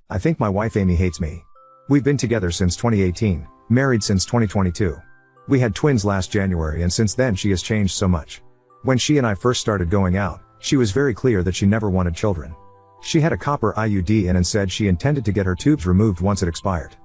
I think my wife Amy hates me. We've been together since 2018, married since 2022. We had twins last January, and since then she has changed so much. When she and I first started going out, she was very clear that she never wanted children. She had a copper IUD in and said she intended to get her tubes removed once it expired.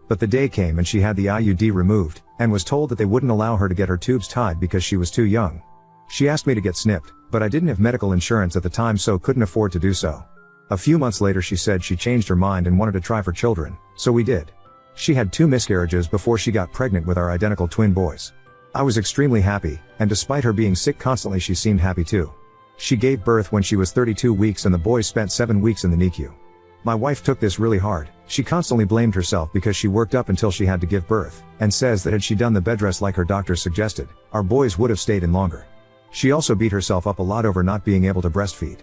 But the day came and she had the IUD removed, and was told that they wouldn't allow her to get her tubes tied because she was too young. She asked me to get snipped, but I didn't have medical insurance at the time, so couldn't afford to do so. A few months later she said she changed her mind and wanted to try for children, so we did. She had 2 miscarriages before she got pregnant with our identical twin boys. I was extremely happy, and despite her being sick constantly, she seemed happy too. She gave birth when she was 32 weeks and the boys spent 7 weeks in the NICU. My wife took this really hard. She constantly blamed herself because she worked up until she had to give birth, and says that had she done the bed rest like her doctors suggested, our boys would have stayed in longer. She also beat herself up a lot over not being able to breastfeed.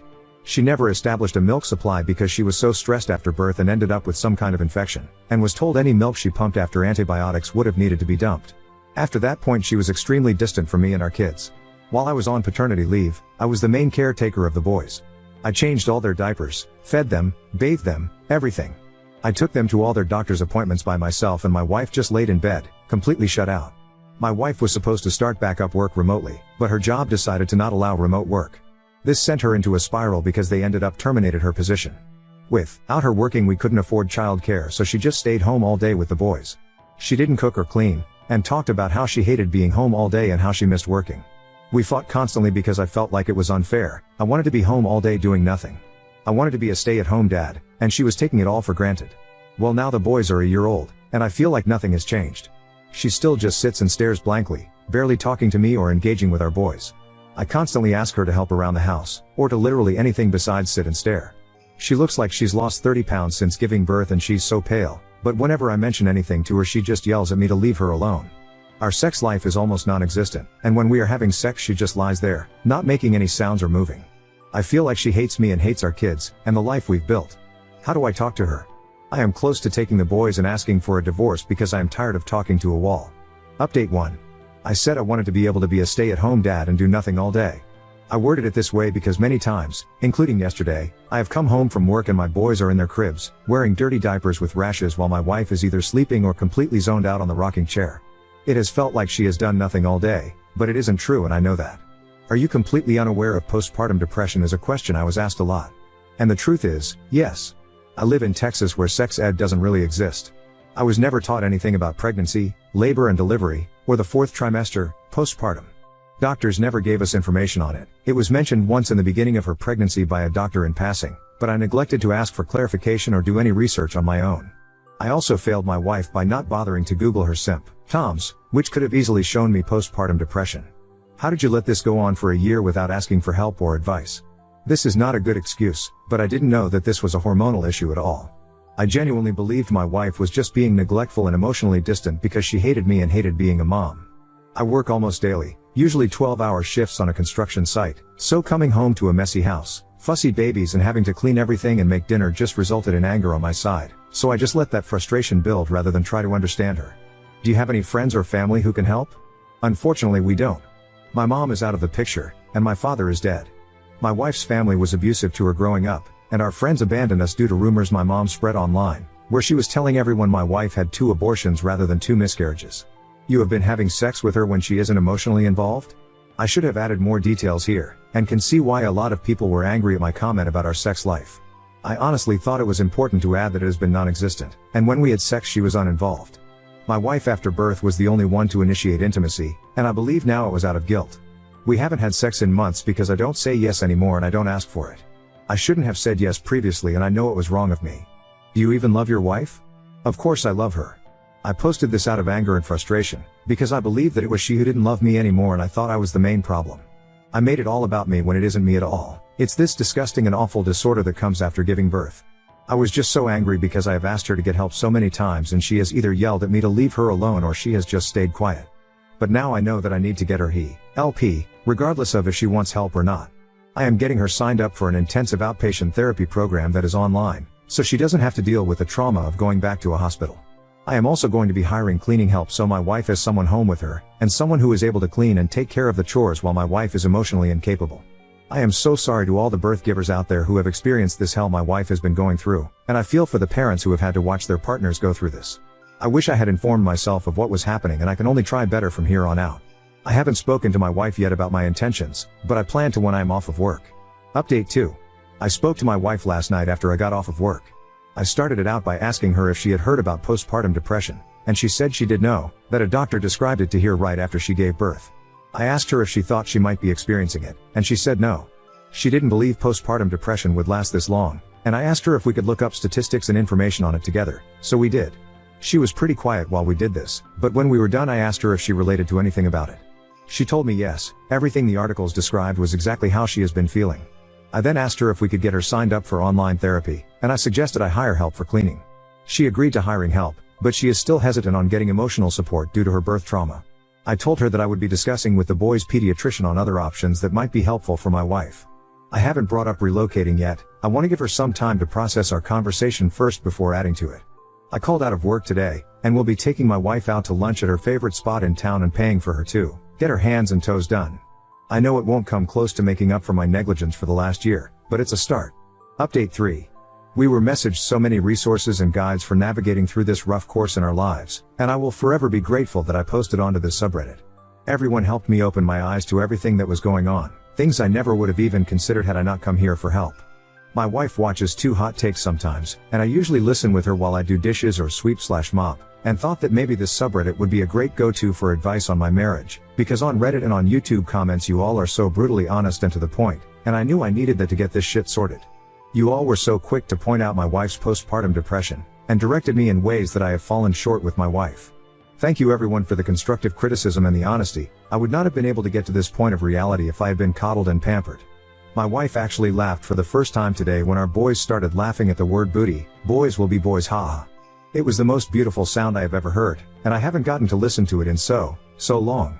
She never established a milk supply because she was so stressed after birth and ended up with some kind of infection, and was told any milk she pumped after antibiotics would have needed to be dumped. After that point she was extremely distant from me and our kids. While I was on paternity leave, I was the main caretaker of the boys. I changed all their diapers, fed them, bathed them, everything. I took them to all their doctor's appointments by myself, and my wife just laid in bed, completely shut out. My wife was supposed to start back up work remotely, but her job decided to not allow remote work. This sent her into a spiral because they ended up terminated her position. Without her working we couldn't afford childcare, so she just stayed home all day with the boys. She didn't cook or clean, and talked about how she hated being home all day and how she missed working. We fought constantly because I felt like it was unfair. I wanted to be home all day doing nothing. I wanted to be a stay-at-home dad, and she was taking it all for granted. Well, now the boys are a year old, and I feel like nothing has changed. She still just sits and stares blankly, barely talking to me or engaging with our boys. I constantly ask her to help around the house, or to literally anything besides sit and stare. She looks like she's lost 30 pounds since giving birth, and she's so pale, but whenever I mention anything to her she just yells at me to leave her alone. Our sex life is almost non-existent, and when we are having sex she just lies there, not making any sounds or moving. I feel like she hates me and hates our kids, and the life we've built. How do I talk to her? I am close to taking the boys and asking for a divorce because I am tired of talking to a wall. Update 1. I said I wanted to be able to be a stay-at-home dad and do nothing all day. I worded it this way because many times, including yesterday, I have come home from work and my boys are in their cribs, wearing dirty diapers with rashes while my wife is either sleeping or completely zoned out on the rocking chair. It has felt like she has done nothing all day, but it isn't true and I know that. Are you completely unaware of postpartum depression is a question I was asked a lot. And the truth is, yes. I live in Texas where sex ed doesn't really exist. I was never taught anything about pregnancy, labor and delivery, or the 4th trimester, postpartum. Doctors never gave us information on it. It was mentioned once in the beginning of her pregnancy by a doctor in passing, but I neglected to ask for clarification or do any research on my own. I also failed my wife by not bothering to Google her symptoms, which could have easily shown me postpartum depression. How did you let this go on for a year without asking for help or advice? This is not a good excuse, but I didn't know that this was a hormonal issue at all. I genuinely believed my wife was just being neglectful and emotionally distant because she hated me and hated being a mom. I work almost daily, usually 12-hour shifts on a construction site, so coming home to a messy house, fussy babies and having to clean everything and make dinner just resulted in anger on my side, so I just let that frustration build rather than try to understand her. Do you have any friends or family who can help? Unfortunately we don't. My mom is out of the picture, and my father is dead. My wife's family was abusive to her growing up, and our friends abandoned us due to rumors my mom spread online, where she was telling everyone my wife had 2 abortions rather than 2 miscarriages. You have been having sex with her when she isn't emotionally involved? I should have added more details here, and can see why a lot of people were angry at my comment about our sex life. I honestly thought it was important to add that it has been non-existent, and when we had sex she was uninvolved. My wife after birth was the only one to initiate intimacy, and I believe now it was out of guilt. We haven't had sex in months because I don't say yes anymore and I don't ask for it. I shouldn't have said yes previously and I know it was wrong of me. Do you even love your wife? Of course I love her. I posted this out of anger and frustration, because I believed that it was she who didn't love me anymore and I thought I was the main problem. I made it all about me when it isn't me at all. It's this disgusting and awful disorder that comes after giving birth. I was just so angry because I have asked her to get help so many times and she has either yelled at me to leave her alone or she has just stayed quiet. But now I know that I need to get her help, regardless of if she wants help or not. I am getting her signed up for an intensive outpatient therapy program that is online, so she doesn't have to deal with the trauma of going back to a hospital. I am also going to be hiring cleaning help so my wife has someone home with her, and someone who is able to clean and take care of the chores while my wife is emotionally incapable. I am so sorry to all the birth givers out there who have experienced this hell my wife has been going through, and I feel for the parents who have had to watch their partners go through this. I wish I had informed myself of what was happening, and I can only try better from here on out. I haven't spoken to my wife yet about my intentions, but I plan to when I am off of work. Update 2. I spoke to my wife last night after I got off of work. I started it out by asking her if she had heard about postpartum depression, and she said she did know, that a doctor described it to her right after she gave birth. I asked her if she thought she might be experiencing it, and she said no. She didn't believe postpartum depression would last this long, and I asked her if we could look up statistics and information on it together, so we did. She was pretty quiet while we did this, but when we were done I asked her if she related to anything about it. She told me yes, everything the articles described was exactly how she has been feeling. I then asked her if we could get her signed up for online therapy, and I suggested I hire help for cleaning. She agreed to hiring help, but she is still hesitant on getting emotional support due to her birth trauma. I told her that I would be discussing with the boys' pediatrician on other options that might be helpful for my wife. I haven't brought up relocating yet. I want to give her some time to process our conversation first before adding to it. I called out of work today, and will be taking my wife out to lunch at her favorite spot in town and paying for her to get her hands and toes done. I know it won't come close to making up for my negligence for the last year, but it's a start. Update 3. We were messaged so many resources and guides for navigating through this rough course in our lives, and I will forever be grateful that I posted onto this subreddit. Everyone helped me open my eyes to everything that was going on, things I never would have even considered had I not come here for help. My wife watches Too Hot Takes sometimes, and I usually listen with her while I do dishes or sweep/mop, and thought that maybe this subreddit would be a great go-to for advice on my marriage, because on Reddit and on YouTube comments you all are so brutally honest and to the point, and I knew I needed that to get this shit sorted. You all were so quick to point out my wife's postpartum depression, and directed me in ways that I have fallen short with my wife. Thank you everyone for the constructive criticism and the honesty. I would not have been able to get to this point of reality if I had been coddled and pampered. My wife actually laughed for the first time today when our boys started laughing at the word booty. Boys will be boys, haha. It was the most beautiful sound I have ever heard, and I haven't gotten to listen to it in so long.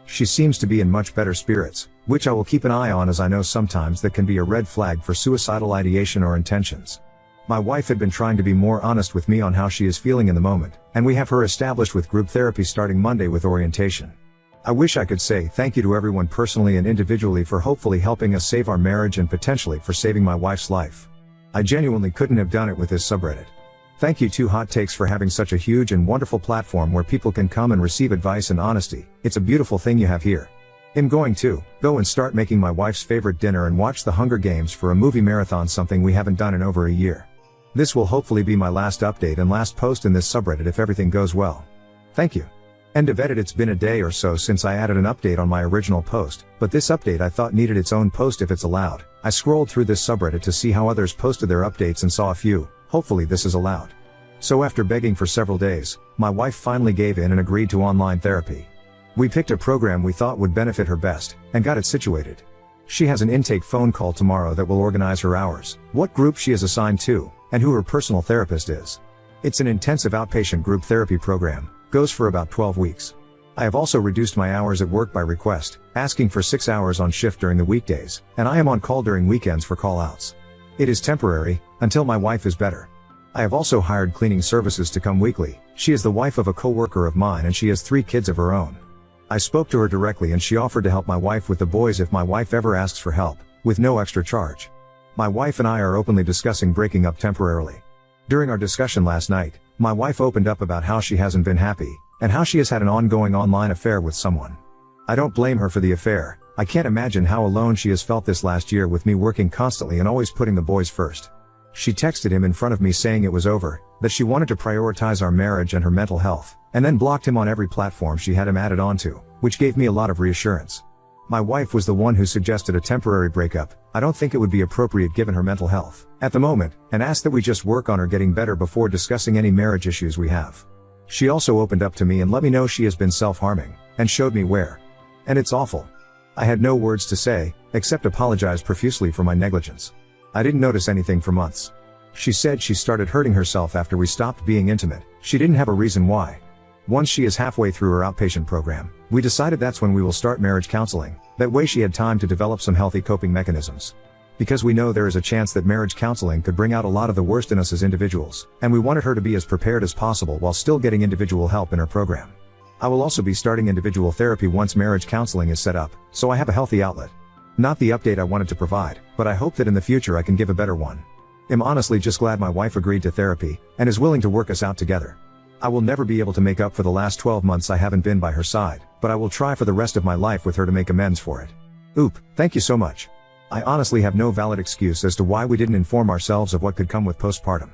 She seems to be in much better spirits, which I will keep an eye on, as I know sometimes that can be a red flag for suicidal ideation or intentions. My wife had been trying to be more honest with me on how she is feeling in the moment, and we have her established with group therapy starting Monday with orientation. I wish I could say thank you to everyone personally and individually for hopefully helping us save our marriage and potentially for saving my wife's life. I genuinely couldn't have done it with this subreddit. Thank you Too Hot Takes for having such a huge and wonderful platform where people can come and receive advice and honesty. It's a beautiful thing you have here. I'm going to go and start making my wife's favorite dinner and watch the Hunger Games for a movie marathon, something we haven't done in over a year. This will hopefully be my last update and last post in this subreddit if everything goes well. Thank you. End of edit. It's been a day or so since I added an update on my original post, but this update I thought needed its own post if it's allowed. I scrolled through this subreddit to see how others posted their updates and saw a few. Hopefully this is allowed. So after begging for several days, my wife finally gave in and agreed to online therapy. We picked a program we thought would benefit her best, and got it situated. She has an intake phone call tomorrow that will organize her hours, what group she is assigned to, and who her personal therapist is. It's an intensive outpatient group therapy program, goes for about 12 weeks. I have also reduced my hours at work by request, asking for 6 hours on shift during the weekdays, and I am on call during weekends for call-outs. It is temporary, until my wife is better. I have also hired cleaning services to come weekly. She is the wife of a co-worker of mine and she has 3 kids of her own. I spoke to her directly and she offered to help my wife with the boys if my wife ever asks for help, with no extra charge. My wife and I are openly discussing breaking up temporarily. During our discussion last night, my wife opened up about how she hasn't been happy, and how she has had an ongoing online affair with someone. I don't blame her for the affair. I can't imagine how alone she has felt this last year with me working constantly and always putting the boys first. She texted him in front of me saying it was over, that she wanted to prioritize our marriage and her mental health, and then blocked him on every platform she had him added onto, which gave me a lot of reassurance. My wife was the one who suggested a temporary breakup. I don't think it would be appropriate given her mental health at the moment, and asked that we just work on her getting better before discussing any marriage issues we have. She also opened up to me and let me know she has been self-harming, and showed me where. And it's awful. I had no words to say, except apologize profusely for my negligence. I didn't notice anything for months. She said she started hurting herself after we stopped being intimate. She didn't have a reason why. Once she is halfway through her outpatient program, we decided that's when we will start marriage counseling. That way she had time to develop some healthy coping mechanisms. Because we know there is a chance that marriage counseling could bring out a lot of the worst in us as individuals, and we wanted her to be as prepared as possible while still getting individual help in her program. I will also be starting individual therapy once marriage counseling is set up, so I have a healthy outlet. Not the update I wanted to provide, but I hope that in the future I can give a better one. I'm honestly just glad my wife agreed to therapy, and is willing to work us out together. I will never be able to make up for the last 12 months I haven't been by her side, but I will try for the rest of my life with her to make amends for it. Oop, thank you so much. I honestly have no valid excuse as to why we didn't inform ourselves of what could come with postpartum.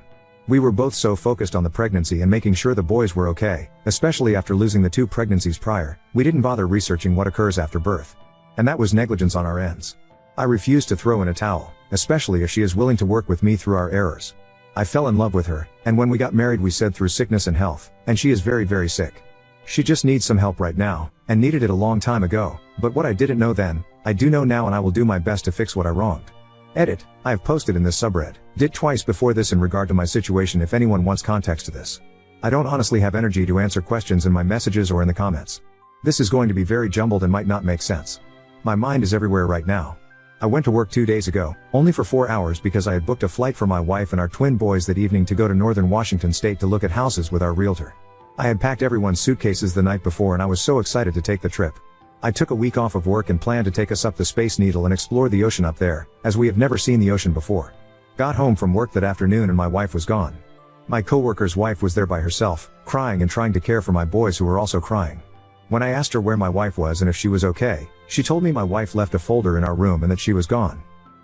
We were both so focused on the pregnancy and making sure the boys were okay, especially after losing the 2 pregnancies prior, we didn't bother researching what occurs after birth. And that was negligence on our ends. I refused to throw in a towel, especially if she is willing to work with me through our errors. I fell in love with her, and when we got married we said through sickness and health, and she is very, very sick. She just needs some help right now, and needed it a long time ago, but what I didn't know then, I do know now, and I will do my best to fix what I wronged. Edit, I have posted in this subreddit, did twice before this in regard to my situation if anyone wants context to this. I don't honestly have energy to answer questions in my messages or in the comments. This is going to be very jumbled and might not make sense. My mind is everywhere right now. I went to work 2 days ago, only for 4 hours because I had booked a flight for my wife and our twin boys that evening to go to northern Washington state to look at houses with our realtor. I had packed everyone's suitcases the night before and I was so excited to take the trip. I took a week off of work and planned to take us up the Space Needle and explore the ocean up there, as we have never seen the ocean before. Got home from work that afternoon and my wife was gone. My coworker's wife was there by herself, crying and trying to care for my boys who were also crying. When I asked her where my wife was and if she was okay, she told me my wife left a folder in our room and that she was gone.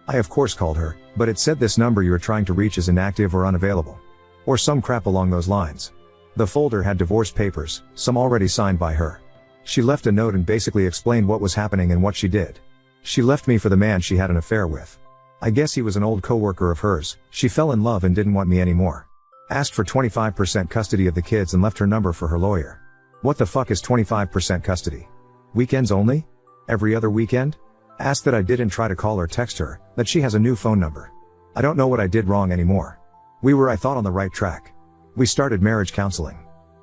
I of course called her, but it said this number you are trying to reach is inactive or unavailable. Or some crap along those lines. The folder had divorce papers, some already signed by her. She left a note and basically explained what was happening and what she did. She left me for the man she had an affair with. I guess he was an old coworker of hers, she fell in love and didn't want me anymore. Asked for 25% custody of the kids and left her number for her lawyer. What the fuck is 25% custody? Weekends only? Every other weekend? Asked that I didn't try to call or text her, that she has a new phone number. I don't know what I did wrong anymore. We were, I thought, on the right track. We started marriage counseling.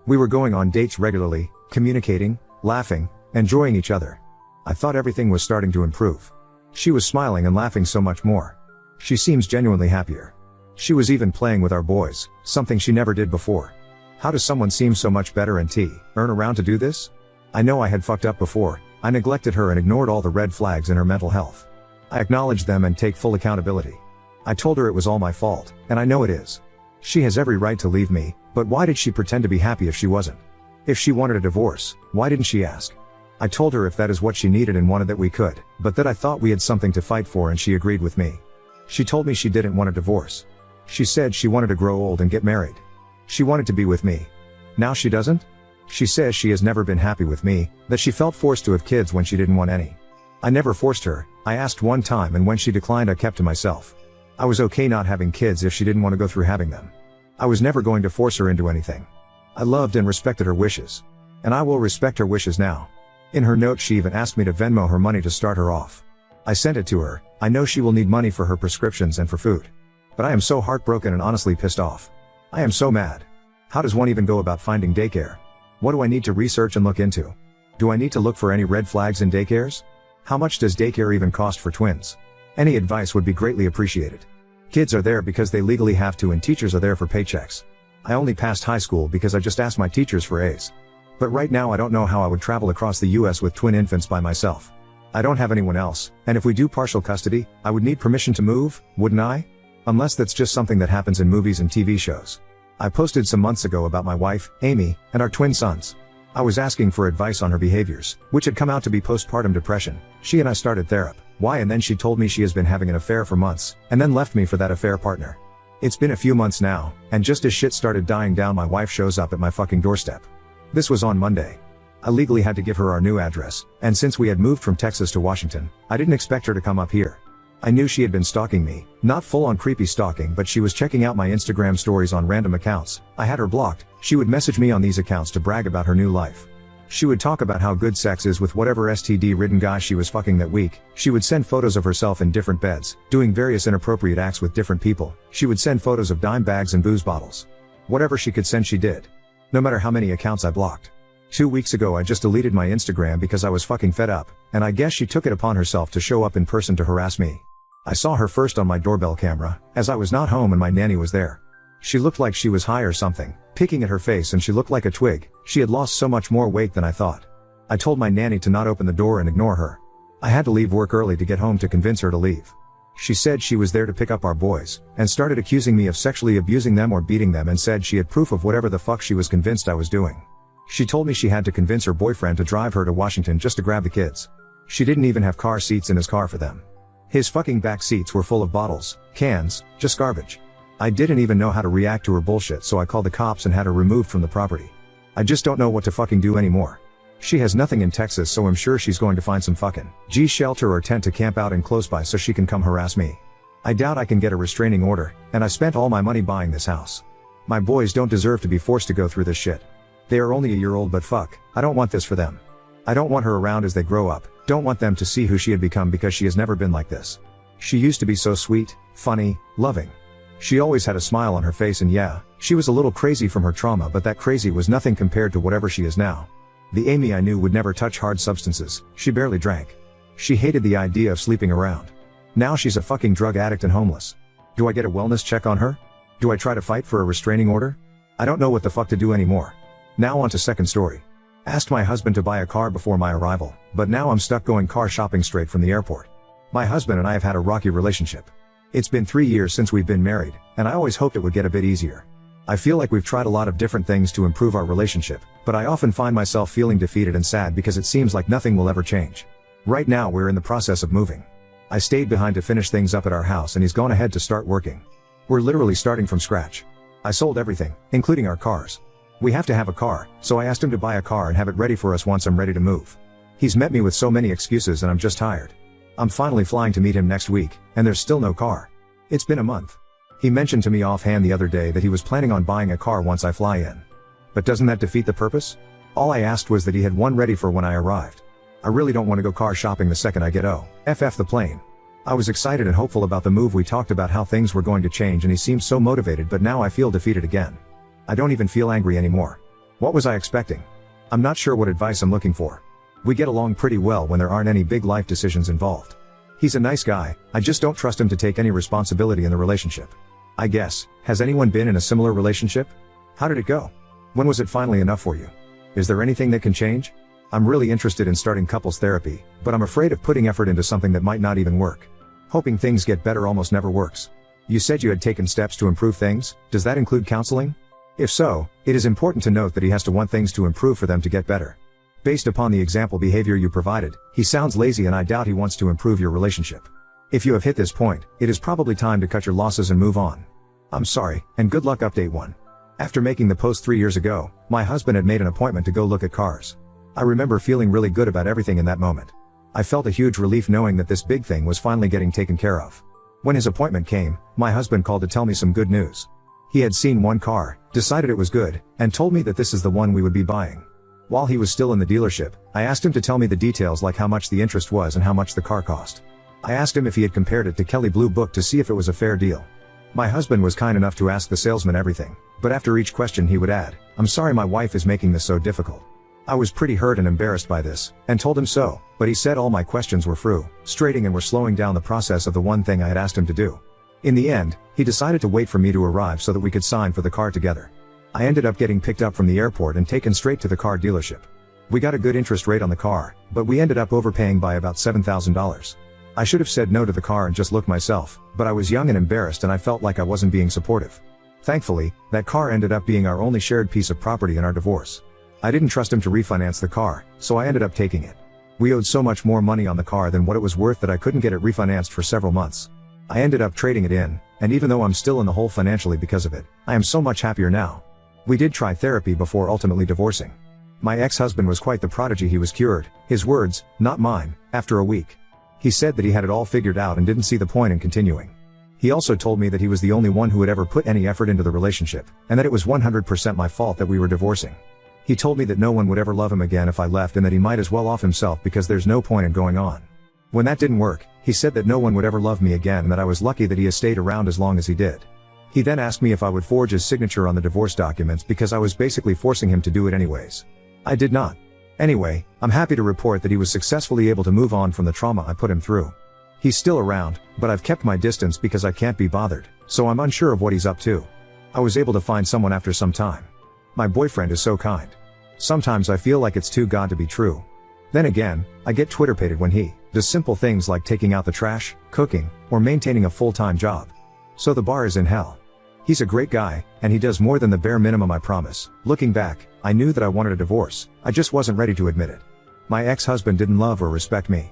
We were going on dates regularly, communicating, laughing, enjoying each other. I thought everything was starting to improve. She was smiling and laughing so much more. She seems genuinely happier. She was even playing with our boys, something she never did before. How does someone seem so much better and earn around to do this? I know I had fucked up before. I neglected her and ignored all the red flags in her mental health. I acknowledge them and take full accountability. I told her it was all my fault, and I know it is. She has every right to leave me, but why did she pretend to be happy if she wasn't? If she wanted a divorce, why didn't she ask? I told her if that is what she needed and wanted that we could, but that I thought we had something to fight for and she agreed with me. She told me she didn't want a divorce. She said she wanted to grow old and get married. She wanted to be with me. Now she doesn't? She says she has never been happy with me, that she felt forced to have kids when she didn't want any. I never forced her, I asked one time and when she declined I kept to myself. I was okay not having kids if she didn't want to go through having them. I was never going to force her into anything. I loved and respected her wishes. And I will respect her wishes now. In her note she even asked me to Venmo her money to start her off. I sent it to her. I know she will need money for her prescriptions and for food. But I am so heartbroken and honestly pissed off. I am so mad. How does one even go about finding daycare? What do I need to research and look into? Do I need to look for any red flags in daycares? How much does daycare even cost for twins? Any advice would be greatly appreciated. Kids are there because they legally have to and teachers are there for paychecks. I only passed high school because I just asked my teachers for A's. But right now I don't know how I would travel across the US with twin infants by myself. I don't have anyone else, and if we do partial custody, I would need permission to move, wouldn't I? Unless that's just something that happens in movies and TV shows. I posted some months ago about my wife, Amy, and our twin sons. I was asking for advice on her behaviors, which had come out to be postpartum depression. She and I started therapy. Why? And then she told me she has been having an affair for months, and then left me for that affair partner. It's been a few months now, and just as shit started dying down my wife shows up at my fucking doorstep. This was on Monday. I legally had to give her our new address, and since we had moved from Texas to Washington, I didn't expect her to come up here. I knew she had been stalking me, not full-on creepy stalking, but she was checking out my Instagram stories on random accounts. I had her blocked. She would message me on these accounts to brag about her new life. She would talk about how good sex is with whatever STD-ridden guy she was fucking that week. She would send photos of herself in different beds, doing various inappropriate acts with different people. She would send photos of dime bags and booze bottles. Whatever she could send she did. No matter how many accounts I blocked. 2 weeks ago I just deleted my Instagram because I was fucking fed up, and I guess she took it upon herself to show up in person to harass me. I saw her first on my doorbell camera, as I was not home and my nanny was there. She looked like she was high or something, picking at her face, and she looked like a twig. She had lost so much more weight than I thought. I told my nanny to not open the door and ignore her. I had to leave work early to get home to convince her to leave. She said she was there to pick up our boys, and started accusing me of sexually abusing them or beating them, and said she had proof of whatever the fuck she was convinced I was doing. She told me she had to convince her boyfriend to drive her to Washington just to grab the kids. She didn't even have car seats in his car for them. His fucking back seats were full of bottles, cans, just garbage. I didn't even know how to react to her bullshit, so I called the cops and had her removed from the property. I just don't know what to fucking do anymore. She has nothing in Texas, so I'm sure she's going to find some fucking shelter or tent to camp out in close by so she can come harass me. I doubt I can get a restraining order, and I spent all my money buying this house. My boys don't deserve to be forced to go through this shit. They are only a year old, but fuck, I don't want this for them. I don't want her around as they grow up, don't want them to see who she had become, because she has never been like this. She used to be so sweet, funny, loving. She always had a smile on her face, and yeah, she was a little crazy from her trauma, but that crazy was nothing compared to whatever she is now. The Amy I knew would never touch hard substances, she barely drank. She hated the idea of sleeping around. Now she's a fucking drug addict and homeless. Do I get a wellness check on her? Do I try to fight for a restraining order? I don't know what the fuck to do anymore. Now on to second story. Asked my husband to buy a car before my arrival, but now I'm stuck going car shopping straight from the airport. My husband and I have had a rocky relationship. It's been 3 years since we've been married, and I always hoped it would get a bit easier. I feel like we've tried a lot of different things to improve our relationship, but I often find myself feeling defeated and sad because it seems like nothing will ever change. Right now we're in the process of moving. I stayed behind to finish things up at our house, and he's gone ahead to start working. We're literally starting from scratch. I sold everything, including our cars. We have to have a car, so I asked him to buy a car and have it ready for us once I'm ready to move. He's met me with so many excuses and I'm just tired. I'm finally flying to meet him next week, and there's still no car. It's been a month. He mentioned to me offhand the other day that he was planning on buying a car once I fly in. But doesn't that defeat the purpose? All I asked was that he had one ready for when I arrived. I really don't want to go car shopping the second I get off the plane. I was excited and hopeful about the move. We talked about how things were going to change and he seemed so motivated, but now I feel defeated again. I don't even feel angry anymore. What was I expecting? I'm not sure what advice I'm looking for. We get along pretty well when there aren't any big life decisions involved. He's a nice guy, I just don't trust him to take any responsibility in the relationship. I guess, has anyone been in a similar relationship? How did it go? When was it finally enough for you? Is there anything that can change? I'm really interested in starting couples therapy, but I'm afraid of putting effort into something that might not even work. Hoping things get better almost never works. You said you had taken steps to improve things, does that include counseling? If so, it is important to note that he has to want things to improve for them to get better. Based upon the example behavior you provided, he sounds lazy and I doubt he wants to improve your relationship. If you have hit this point, it is probably time to cut your losses and move on. I'm sorry, and good luck. Update 1. After making the post 3 years ago, my husband had made an appointment to go look at cars. I remember feeling really good about everything in that moment. I felt a huge relief knowing that this big thing was finally getting taken care of. When his appointment came, my husband called to tell me some good news. He had seen one car, decided it was good, and told me that this is the one we would be buying. While he was still in the dealership, I asked him to tell me the details, like how much the interest was and how much the car cost. I asked him if he had compared it to Kelley Blue Book to see if it was a fair deal. My husband was kind enough to ask the salesman everything, but after each question he would add, "I'm sorry my wife is making this so difficult." I was pretty hurt and embarrassed by this, and told him so, but he said all my questions were frustrating and were slowing down the process of the one thing I had asked him to do. In the end, he decided to wait for me to arrive so that we could sign for the car together. I ended up getting picked up from the airport and taken straight to the car dealership. We got a good interest rate on the car, but we ended up overpaying by about $7,000. I should have said no to the car and just looked myself, but I was young and embarrassed and I felt like I wasn't being supportive. Thankfully, that car ended up being our only shared piece of property in our divorce. I didn't trust him to refinance the car, so I ended up taking it. We owed so much more money on the car than what it was worth that I couldn't get it refinanced for several months. I ended up trading it in, and even though I'm still in the hole financially because of it, I am so much happier now. We did try therapy before ultimately divorcing. My ex-husband was quite the prodigy. He was cured, his words, not mine, after a week. He said that he had it all figured out and didn't see the point in continuing. He also told me that he was the only one who had ever put any effort into the relationship, and that it was 100% my fault that we were divorcing. He told me that no one would ever love him again if I left and that he might as well off himself because there's no point in going on. When that didn't work, he said that no one would ever love me again and that I was lucky that he has stayed around as long as he did. He then asked me if I would forge his signature on the divorce documents because I was basically forcing him to do it anyways. I did not. Anyway, I'm happy to report that he was successfully able to move on from the trauma I put him through. He's still around, but I've kept my distance because I can't be bothered, so I'm unsure of what he's up to. I was able to find someone after some time. My boyfriend is so kind. Sometimes I feel like it's too good to be true. Then again, I get Twitter-pated when he Does simple things like taking out the trash, cooking, or maintaining a full-time job. So the bar is in hell. He's a great guy, and he does more than the bare minimum, I promise. Looking back, I knew that I wanted a divorce, I just wasn't ready to admit it. My ex-husband didn't love or respect me.